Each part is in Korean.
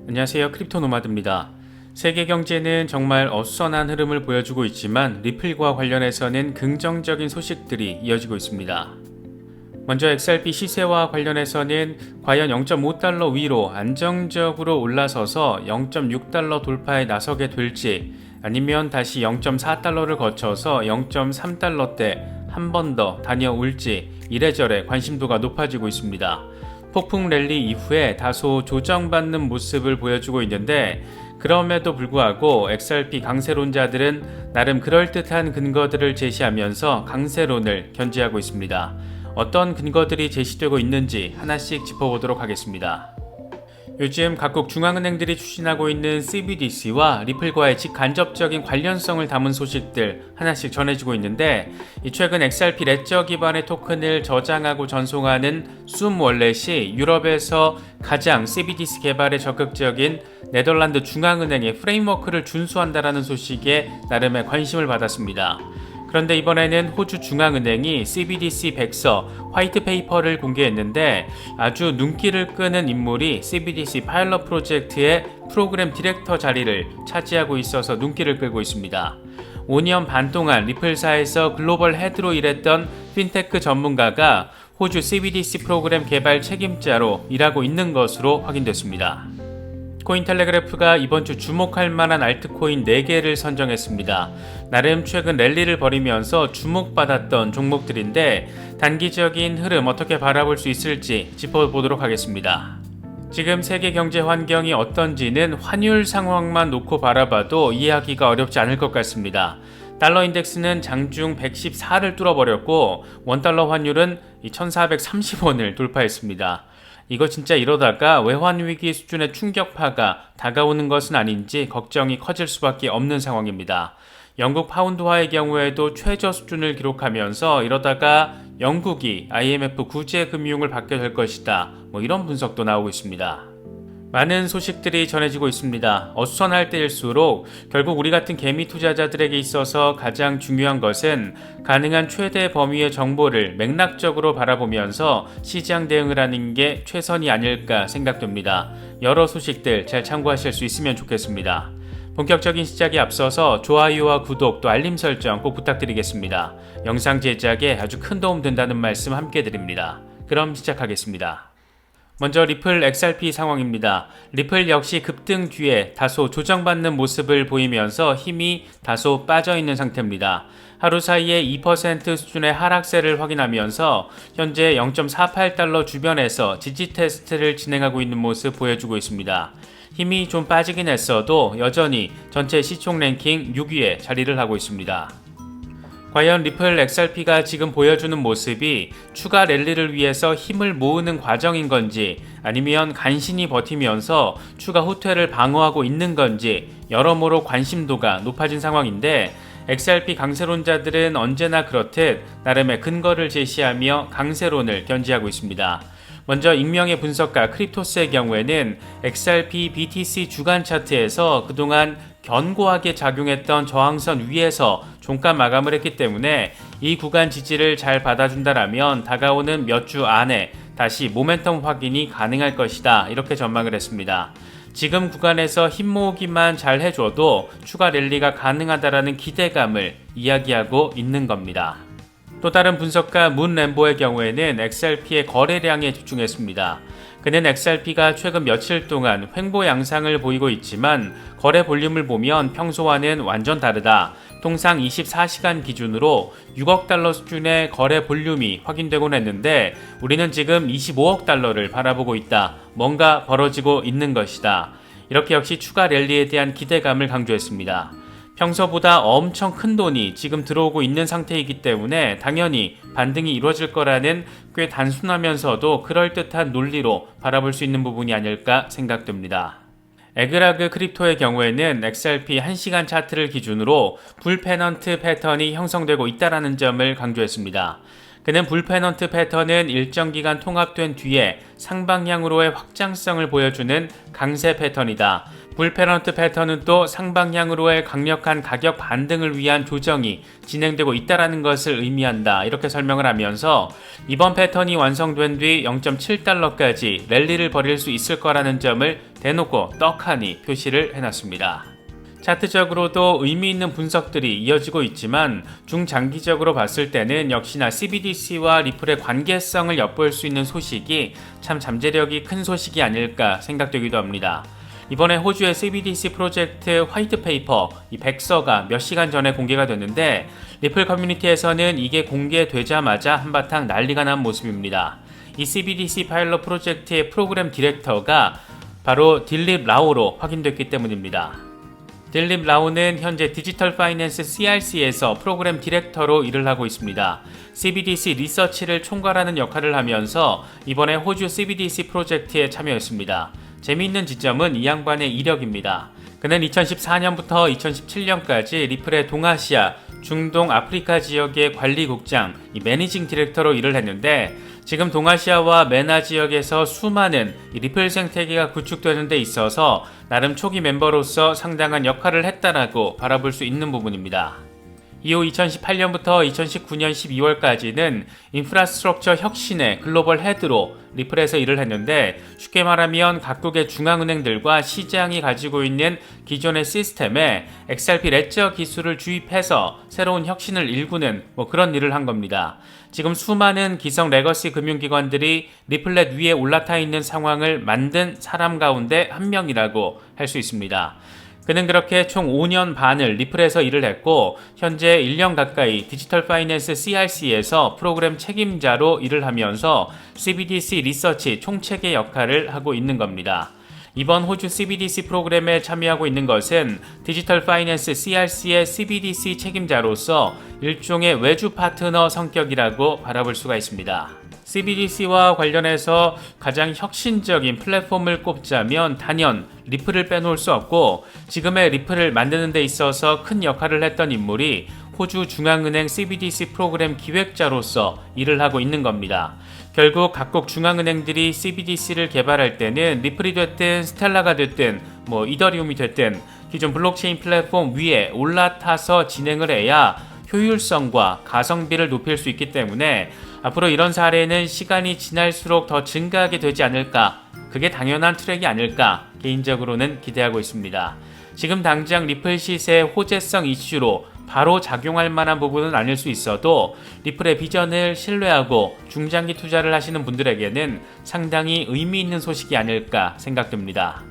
안녕하세요. 크립토 노마드입니다. 세계 경제는 정말 어수선한 흐름을 보여주고 있지만 리플과 관련해서는 긍정적인 소식들이 이어지고 있습니다. 먼저 XRP 시세와 관련해서는 과연 0.5달러 위로 안정적으로 올라서서 0.6달러 돌파에 나서게 될지, 아니면 다시 0.4달러를 거쳐서 0.3달러대 한 번 더 다녀올지 이래저래 관심도가 높아지고 있습니다. 폭풍 랠리 이후에 다소 조정받는 모습을 보여주고 있는데, 그럼에도 불구하고 XRP 강세론자들은 나름 그럴듯한 근거들을 제시하면서 강세론을 견지하고 있습니다. 어떤 근거들이 제시되고 있는지 하나씩 짚어보도록 하겠습니다. 요즘 각국 중앙은행들이 추진하고 있는 CBDC와 리플과의 직간접적인 관련성을 담은 소식들 하나씩 전해지고 있는데, 최근 XRP 레저 기반의 토큰을 저장하고 전송하는 숨 월렛이 유럽에서 가장 CBDC 개발에 적극적인 네덜란드 중앙은행의 프레임워크를 준수한다라는 소식에 나름의 관심을 받았습니다. 그런데 이번에는 호주 중앙은행이 CBDC 백서 화이트 페이퍼를 공개했는데, 아주 눈길을 끄는 인물이 CBDC 파일럿 프로젝트의 프로그램 디렉터 자리를 차지하고 있어서 눈길을 끌고 있습니다. 5년 반 동안 리플사에서 글로벌 헤드로 일했던 핀테크 전문가가 호주 CBDC 프로그램 개발 책임자로 일하고 있는 것으로 확인됐습니다. 코인텔레그래프가 이번 주 주목할 만한 알트코인 4개를 선정했습니다. 나름 최근 랠리를 벌이면서 주목받았던 종목들인데, 단기적인 흐름 어떻게 바라볼 수 있을지 짚어보도록 하겠습니다. 지금 세계 경제 환경이 어떤지는 환율 상황만 놓고 바라봐도 이해하기가 어렵지 않을 것 같습니다. 달러 인덱스는 장중 114를 뚫어버렸고, 원달러 환율은 1430원을 돌파했습니다. 이거 진짜 이러다가 외환위기 수준의 충격파가 다가오는 것은 아닌지 걱정이 커질 수밖에 없는 상황입니다. 영국 파운드화의 경우에도 최저 수준을 기록하면서 이러다가 영국이 IMF 구제 금융을 받게 될 것이다, 이런 분석도 나오고 있습니다. 많은 소식들이 전해지고 있습니다. 어수선할 때일수록 결국 우리 같은 개미 투자자들에게 있어서 가장 중요한 것은 가능한 최대 범위의 정보를 맥락적으로 바라보면서 시장 대응을 하는 게 최선이 아닐까 생각됩니다. 여러 소식들 잘 참고하실 수 있으면 좋겠습니다. 본격적인 시작에 앞서서 좋아요와 구독 또 알림 설정 꼭 부탁드리겠습니다. 영상 제작에 아주 큰 도움 된다는 말씀 함께 드립니다. 그럼 시작하겠습니다. 먼저 리플 XRP 상황입니다. 리플 역시 급등 뒤에 다소 조정받는 모습을 보이면서 힘이 다소 빠져있는 상태입니다. 하루 사이에 2% 수준의 하락세를 확인하면서 현재 0.48달러 주변에서 지지 테스트를 진행하고 있는 모습 보여주고 있습니다. 힘이 좀 빠지긴 했어도 여전히 전체 시총 랭킹 6위에 자리를 하고 있습니다. 과연 리플 XRP가 지금 보여주는 모습이 추가 랠리를 위해서 힘을 모으는 과정인 건지, 아니면 간신히 버티면서 추가 후퇴를 방어하고 있는 건지 여러모로 관심도가 높아진 상황인데, XRP 강세론자들은 언제나 그렇듯 나름의 근거를 제시하며 강세론을 견지하고 있습니다. 먼저 익명의 분석가 크립토스의 경우에는 XRP BTC 주간 차트에서 그동안 견고하게 작용했던 저항선 위에서 종가 마감을 했기 때문에 이 구간 지지를 잘 받아준다라면 다가오는 몇 주 안에 다시 모멘텀 확인이 가능할 것이다, 이렇게 전망을 했습니다. 지금 구간에서 힘 모으기만 잘 해줘도 추가 랠리가 가능하다라는 기대감을 이야기하고 있는 겁니다. 또 다른 분석가 문 램보의 경우에는 XRP의 거래량에 집중했습니다. 그는 XRP가 최근 며칠 동안 횡보 양상을 보이고 있지만 거래 볼륨을 보면 평소와는 완전 다르다. 통상 24시간 기준으로 6억 달러 수준의 거래 볼륨이 확인되곤 했는데, 우리는 지금 25억 달러를 바라보고 있다. 뭔가 벌어지고 있는 것이다. 이렇게 역시 추가 랠리에 대한 기대감을 강조했습니다. 평소보다 엄청 큰 돈이 지금 들어오고 있는 상태이기 때문에 당연히 반등이 이루어질 거라는 꽤 단순하면서도 그럴듯한 논리로 바라볼 수 있는 부분이 아닐까 생각됩니다. 에그라그 크립토의 경우에는 XRP 1시간 차트를 기준으로 불페넌트 패턴이 형성되고 있다는 점을 강조했습니다. 그는 불페넌트 패턴은 일정 기간 통합된 뒤에 상방향으로의 확장성을 보여주는 강세 패턴이다. 불페넌트 패턴은 또 상방향으로의 강력한 가격 반등을 위한 조정이 진행되고 있다는 것을 의미한다, 이렇게 설명을 하면서 이번 패턴이 완성된 뒤 0.7달러까지 랠리를 벌일 수 있을 거라는 점을 대놓고 떡하니 표시를 해놨습니다. 차트적으로도 의미 있는 분석들이 이어지고 있지만 중장기적으로 봤을 때는 역시나 CBDC와 리플의 관계성을 엿볼 수 있는 소식이 참 잠재력이 큰 소식이 아닐까 생각되기도 합니다. 이번에 호주의 CBDC 프로젝트 화이트 페이퍼 이 백서가 몇 시간 전에 공개가 됐는데 리플 커뮤니티에서는 이게 공개되자마자 한바탕 난리가 난 모습입니다. 이 CBDC 파일럿 프로젝트의 프로그램 디렉터가 바로 딜립 라오로 확인됐기 때문입니다. 딜립 라오는 현재 디지털 파이낸스 CRC에서 프로그램 디렉터로 일을 하고 있습니다. CBDC 리서치를 총괄하는 역할을 하면서 이번에 호주 CBDC 프로젝트에 참여했습니다. 재미있는 지점은 이 양반의 이력입니다. 그는 2014년부터 2017년까지 리플의 동아시아, 중동, 아프리카 지역의 관리국장, 매니징 디렉터로 일을 했는데 지금 동아시아와 메나 지역에서 수많은 리플 생태계가 구축되는 데 있어서 나름 초기 멤버로서 상당한 역할을 했다라고 바라볼 수 있는 부분입니다. 이후 2018년부터 2019년 12월까지는 인프라스트럭처 혁신의 글로벌 헤드로 리플에서 일을 했는데 쉽게 말하면 각국의 중앙은행들과 시장이 가지고 있는 기존의 시스템에 XRP 레저 기술을 주입해서 새로운 혁신을 일구는 그런 일을 한 겁니다. 지금 수많은 기성 레거시 금융기관들이 리플렛 위에 올라타 있는 상황을 만든 사람 가운데 한 명이라고 할 수 있습니다. 그는 그렇게 총 5년 반을 리플에서 일을 했고 현재 1년 가까이 디지털 파이낸스 CRC에서 프로그램 책임자로 일을 하면서 CBDC 리서치 총책의 역할을 하고 있는 겁니다. 이번 호주 CBDC 프로그램에 참여하고 있는 것은 디지털 파이낸스 CRC의 CBDC 책임자로서 일종의 외주 파트너 성격이라고 바라볼 수가 있습니다. CBDC와 관련해서 가장 혁신적인 플랫폼을 꼽자면 단연 리플을 빼놓을 수 없고 지금의 리플을 만드는 데 있어서 큰 역할을 했던 인물이 호주 중앙은행 CBDC 프로그램 기획자로서 일을 하고 있는 겁니다. 결국 각국 중앙은행들이 CBDC를 개발할 때는 리플이 됐든 스텔라가 됐든 이더리움이 됐든 기존 블록체인 플랫폼 위에 올라타서 진행을 해야 효율성과 가성비를 높일 수 있기 때문에 앞으로 이런 사례는 시간이 지날수록 더 증가하게 되지 않을까, 그게 당연한 트랙이 아닐까 개인적으로는 기대하고 있습니다. 지금 당장 리플 시세의 호재성 이슈로 바로 작용할 만한 부분은 아닐 수 있어도 리플의 비전을 신뢰하고 중장기 투자를 하시는 분들에게는 상당히 의미 있는 소식이 아닐까 생각됩니다.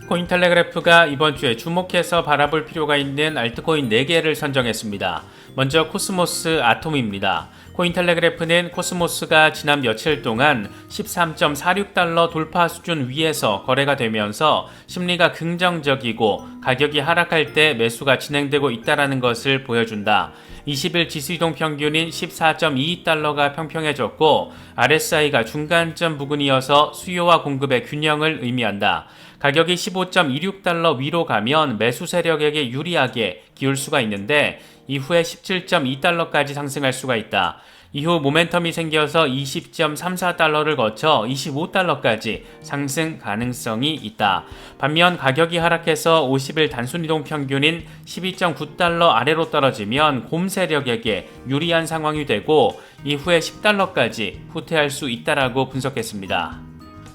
코인텔레그래프가 이번 주에 주목해서 바라볼 필요가 있는 알트코인 4개를 선정했습니다. 먼저 코스모스 아톰입니다. 코인텔레그래프는 코스모스가 지난 며칠 동안 13.46달러 돌파 수준 위에서 거래가 되면서 심리가 긍정적이고 가격이 하락할 때 매수가 진행되고 있다는 것을 보여준다. 20일 지수이동 평균인 14.22달러가 평평해졌고 RSI가 중간점 부근이어서 수요와 공급의 균형을 의미한다. 가격이 15.26달러 위로 가면 매수 세력에게 유리하게 기울 수가 있는데 이후에 17.2달러까지 상승할 수가 있다. 이후 모멘텀이 생겨서 20.34달러를 거쳐 25달러까지 상승 가능성이 있다. 반면 가격이 하락해서 50일 단순이동 평균인 12.9달러 아래로 떨어지면 곰 세력에게 유리한 상황이 되고 이후에 10달러까지 후퇴할 수 있다라고 분석했습니다.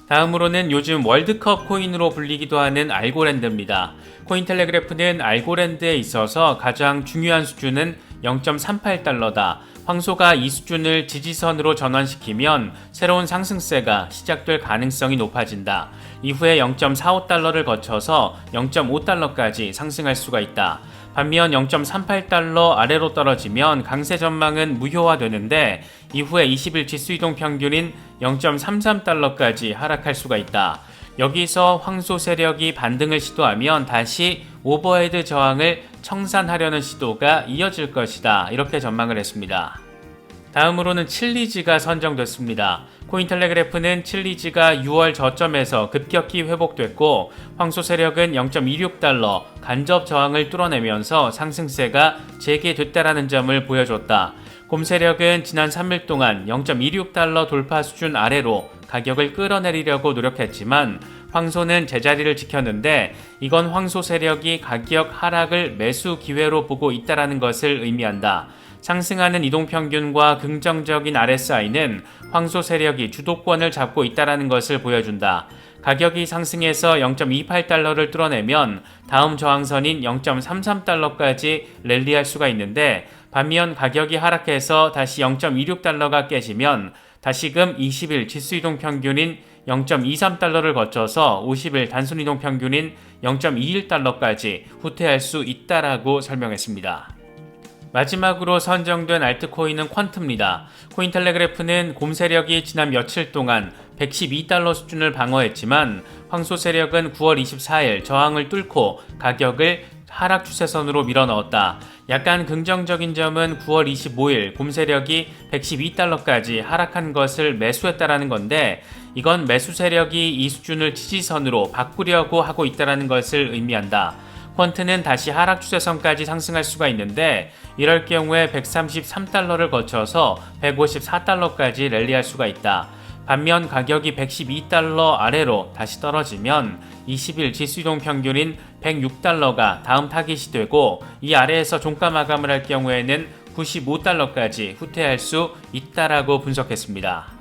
다음으로는 요즘 월드컵 코인으로 불리기도 하는 알고랜드입니다. 코인텔레그래프는 알고랜드에 있어서 가장 중요한 수준은 0.38달러다. 황소가 이 수준을 지지선으로 전환시키면 새로운 상승세가 시작될 가능성이 높아진다. 이후에 0.45달러를 거쳐서 0.5달러까지 상승할 수가 있다. 반면 0.38달러 아래로 떨어지면 강세 전망은 무효화되는데 이후에 20일 지수이동 평균인 0.33달러까지 하락할 수가 있다. 여기서 황소 세력이 반등을 시도하면 다시 오버헤드 저항을 청산하려는 시도가 이어질 것이다. 이렇게 전망을 했습니다. 다음으로는 칠리즈가 선정됐습니다. 코인텔레그래프는 칠리즈가 6월 저점에서 급격히 회복됐고 황소 세력은 0.26달러 간접 저항을 뚫어내면서 상승세가 재개됐다라는 점을 보여줬다. 곰 세력은 지난 3일 동안 0.26달러 돌파 수준 아래로 가격을 끌어내리려고 노력했지만 황소는 제자리를 지켰는데 이건 황소 세력이 가격 하락을 매수 기회로 보고 있다는 것을 의미한다. 상승하는 이동평균과 긍정적인 RSI는 황소 세력이 주도권을 잡고 있다는 것을 보여준다. 가격이 상승해서 0.28달러를 뚫어내면 다음 저항선인 0.33달러까지 랠리할 수가 있는데, 반면 가격이 하락해서 다시 0.26달러가 깨지면 다시금 20일 지수이동 평균인 0.23달러를 거쳐서 50일 단순이동 평균인 0.21달러까지 후퇴할 수 있다라고 설명했습니다. 마지막으로 선정된 알트코인은 퀀트입니다. 코인텔레그래프는 곰 세력이 지난 며칠 동안 112달러 수준을 방어했지만 황소 세력은 9월 24일 저항을 뚫고 가격을 하락 추세선으로 밀어넣었다. 약간 긍정적인 점은 9월 25일 곰 세력이 112달러까지 하락한 것을 매수했다라는 건데, 이건 매수 세력이 이 수준을 지지선으로 바꾸려고 하고 있다라는 것을 의미한다. 퀀트는 다시 하락 추세선까지 상승할 수가 있는데, 이럴 경우에 133달러를 거쳐서 154달러까지 랠리할 수가 있다. 반면 가격이 112달러 아래로 다시 떨어지면 20일 지수이동 평균인 106달러가 다음 타깃이 되고, 이 아래에서 종가 마감을 할 경우에는 95달러까지 후퇴할 수 있다라고 분석했습니다.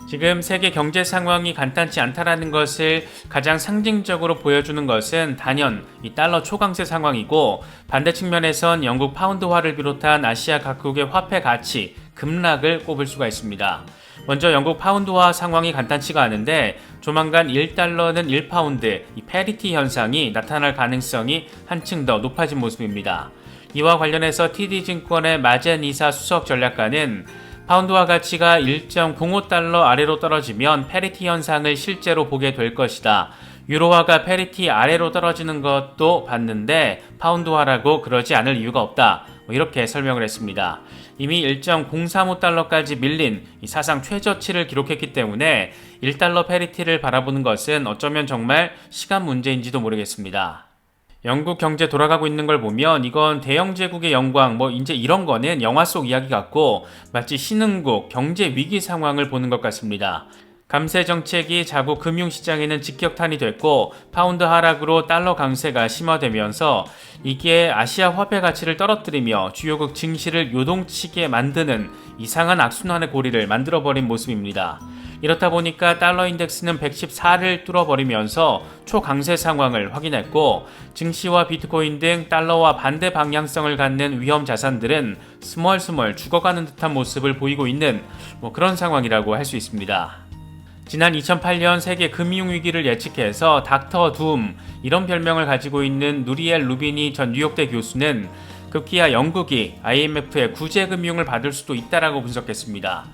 지금 세계 경제 상황이 간단치 않다라는 것을 가장 상징적으로 보여주는 것은 단연 이 달러 초강세 상황이고, 반대 측면에선 영국 파운드화를 비롯한 아시아 각국의 화폐 가치 급락을 꼽을 수가 있습니다. 먼저 영국 파운드화 상황이 간단치가 않은데, 조만간 1달러는 1파운드, 이 패리티 현상이 나타날 가능성이 한층 더 높아진 모습입니다. 이와 관련해서 TD증권의 마젠 이사 수석 전략가는 파운드화 가치가 1.05달러 아래로 떨어지면 패리티 현상을 실제로 보게 될 것이다. 유로화가 패리티 아래로 떨어지는 것도 봤는데 파운드화라고 그러지 않을 이유가 없다. 이렇게 설명을 했습니다. 이미 1.035달러까지 밀린 이 사상 최저치를 기록했기 때문에 1달러 패리티를 바라보는 것은 어쩌면 정말 시간 문제인지도 모르겠습니다. 영국 경제 돌아가고 있는 걸 보면 이건 대영 제국의 영광 이제 이런 거는 영화 속 이야기 같고 마치 신흥국 경제 위기 상황을 보는 것 같습니다. 감세 정책이 자국 금융시장에는 직격탄이 됐고, 파운드 하락으로 달러 강세가 심화되면서 이게 아시아 화폐 가치를 떨어뜨리며 주요국 증시를 요동치게 만드는 이상한 악순환의 고리를 만들어버린 모습입니다. 이렇다 보니까 달러 인덱스는 114를 뚫어버리면서 초강세 상황을 확인했고, 증시와 비트코인 등 달러와 반대 방향성을 갖는 위험 자산들은 스멀스멀 죽어가는 듯한 모습을 보이고 있는 그런 상황이라고 할 수 있습니다. 지난 2008년 세계 금융위기를 예측해서 닥터 둠, 이런 별명을 가지고 있는 누리엘 루비니 전 뉴욕대 교수는 급기야 영국이 IMF의 구제금융을 받을 수도 있다라고 분석했습니다.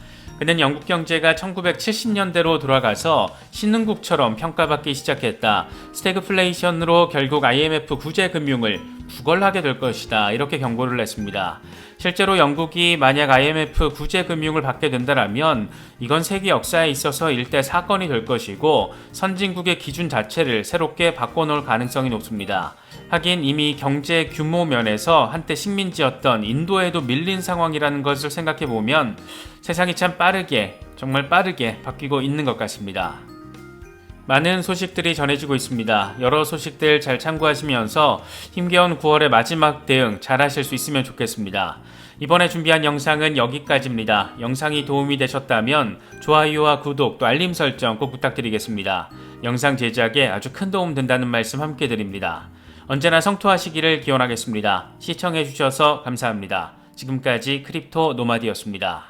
그는 영국 경제가 1970년대로 돌아가서 신흥국처럼 평가받기 시작했다. 스태그플레이션으로 결국 IMF 구제금융을 부걸하게 될 것이다. 이렇게 경고를 했습니다. 실제로 영국이 만약 IMF 구제금융을 받게 된다면 이건 세계 역사에 있어서 일대 사건이 될 것이고, 선진국의 기준 자체를 새롭게 바꿔놓을 가능성이 높습니다. 하긴 이미 경제 규모 면에서 한때 식민지였던 인도에도 밀린 상황이라는 것을 생각해보면 세상이 참 정말 빠르게 바뀌고 있는 것 같습니다. 많은 소식들이 전해지고 있습니다. 여러 소식들 잘 참고하시면서 힘겨운 9월의 마지막 대응 잘 하실 수 있으면 좋겠습니다. 이번에 준비한 영상은 여기까지입니다. 영상이 도움이 되셨다면 좋아요와 구독 또 알림 설정 꼭 부탁드리겠습니다. 영상 제작에 아주 큰 도움 된다는 말씀 함께 드립니다. 언제나 성투하시기를 기원하겠습니다. 시청해주셔서 감사합니다. 지금까지 크립토 노마디였습니다.